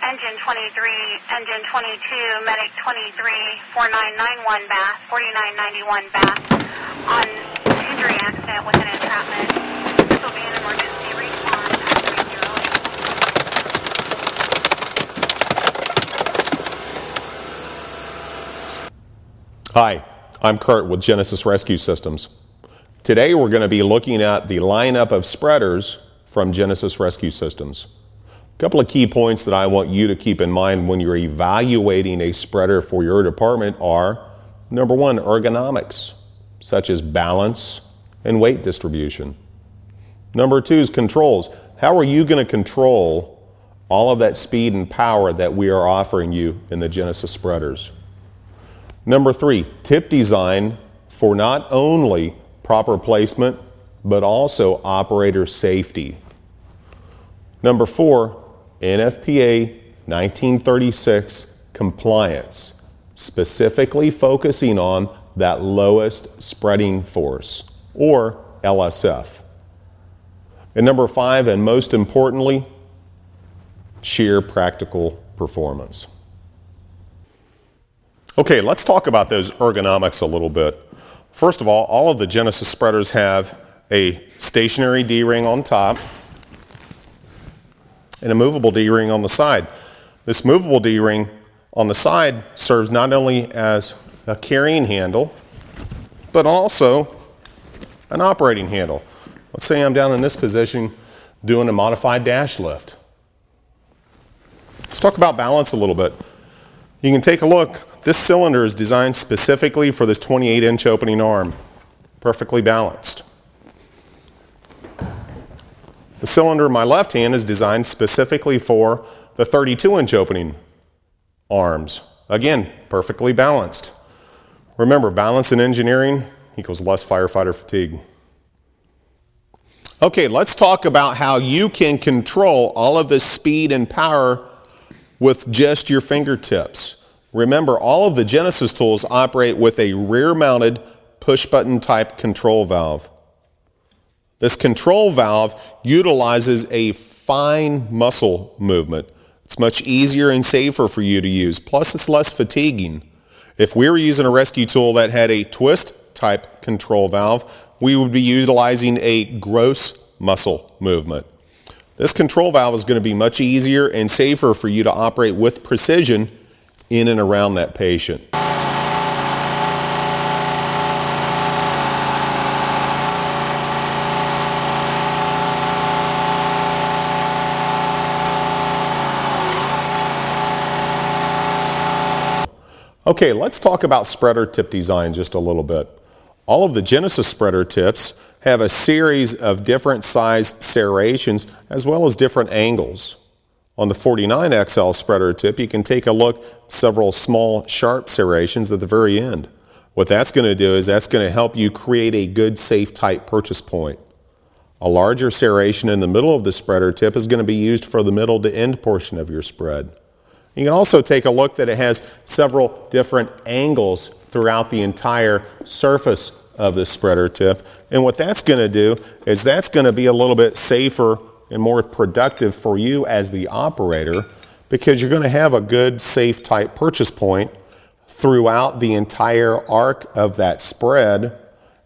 Engine 23, Engine 22, Medic 23, 4991 Bath, 4991 Bath, on injury accident with an entrapment. This will be an emergency response at 308. Hi, I'm Kurt with Genesis Rescue Systems. Today we're going to be looking at the lineup of spreaders from Genesis Rescue Systems. A couple of key points that I want you to keep in mind when you're evaluating a spreader for your department are, number one, ergonomics, such as balance and weight distribution. Number two is controls. How are you going to control all of that speed and power that we are offering you in the Genesis spreaders? Number three, tip design for not only proper placement, but also operator safety. Number four, NFPA 1936 compliance, specifically focusing on that lowest spreading force, or LSF. And number five, and most importantly, sheer practical performance. Okay, let's talk about those ergonomics a little bit. First of all of the Genesis spreaders have a stationary D-ring on top and a movable D-ring on the side. This movable D-ring on the side serves not only as a carrying handle, but also an operating handle. Let's say I'm down in this position doing a modified dash lift. Let's talk about balance a little bit. You can take a look. This cylinder is designed specifically for this 28-inch opening arm, perfectly balanced. The cylinder in my left hand is designed specifically for the 32-inch opening arms. Again, perfectly balanced. Remember, balance in engineering equals less firefighter fatigue. Okay, let's talk about how you can control all of this speed and power with just your fingertips. Remember, all of the Genesis tools operate with a rear-mounted push-button type control valve. This control valve utilizes a fine muscle movement. It's much easier and safer for you to use, plus it's less fatiguing. If we were using a rescue tool that had a twist type control valve, we would be utilizing a gross muscle movement. This control valve is going to be much easier and safer for you to operate with precision in and around that patient. Okay, let's talk about spreader tip design just a little bit. All of the Genesis spreader tips have a series of different size serrations as well as different angles. On the 49XL spreader tip, you can take a look at several small sharp serrations at the very end. What that's going to do is that's going to help you create a good, safe, tight purchase point. A larger serration in the middle of the spreader tip is going to be used for the middle to end portion of your spread. You can also take a look that it has several different angles throughout the entire surface of the spreader tip. And what that's going to do is that's going to be a little bit safer and more productive for you as the operator, because you're going to have a good, safe, tight purchase point throughout the entire arc of that spread.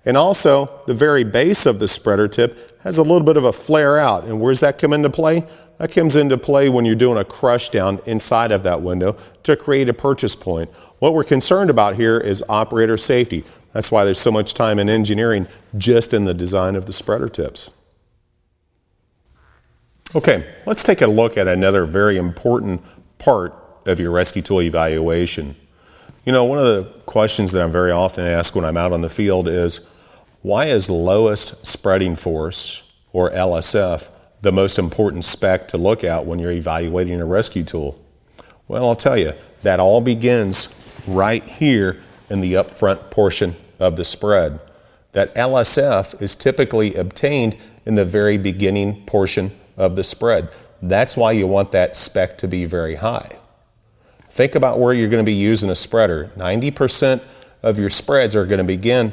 And also, the very base of the spreader tip has a little bit of a flare out. And where's that come into play? That comes into play when you're doing a crush down inside of that window to create a purchase point. What we're concerned about here is operator safety. That's why there's so much time in engineering just in the design of the spreader tips. Okay, let's take a look at another very important part of your rescue tool evaluation. You know, one of the questions that I'm very often asked when I'm out on the field is, why is lowest spreading force, or LSF, the most important spec to look at when you're evaluating a rescue tool? Well, I'll tell you, that all begins right here in the upfront portion of the spread. That LSF is typically obtained in the very beginning portion of the spread. That's why you want that spec to be very high. Think about where you're going to be using a spreader. 90% of your spreads are going to begin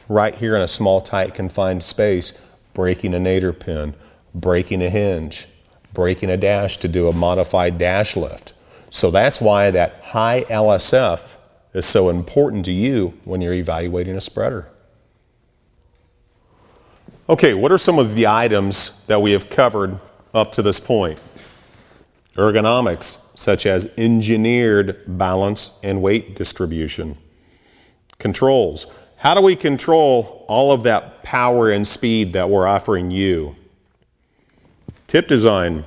right here in a small, tight, confined space, breaking a nadir pin, breaking a hinge, breaking a dash to do a modified dash lift. So that's why that high LSF is so important to you when you're evaluating a spreader. Okay, what are some of the items that we have covered up to this point? Ergonomics, such as engineered balance and weight distribution. Controls. How do we control all of that power and speed that we're offering you? Tip design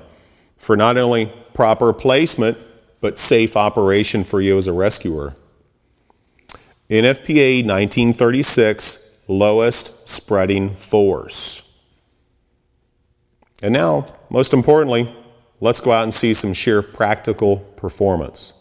for not only proper placement, but safe operation for you as a rescuer. NFPA 1936, lowest spreading force. And now, most importantly, let's go out and see some sheer practical performance.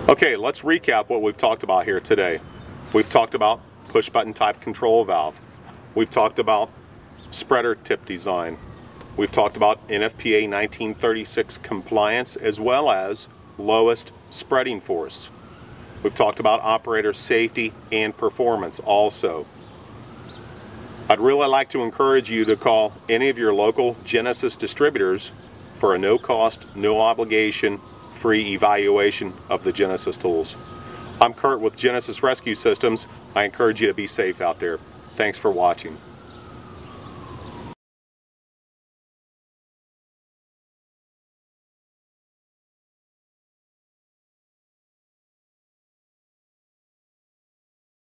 Okay, let's recap what we've talked about here today. We've talked about push button type control valve. We've talked about spreader tip design. We've talked about NFPA 1936 compliance as well as lowest spreading force. We've talked about operator safety and performance also. I'd really like to encourage you to call any of your local Genesis distributors for a no-cost, no obligation, free evaluation of the Genesis tools. I'm Kurt with Genesis Rescue Systems. I encourage you to be safe out there. Thanks for watching.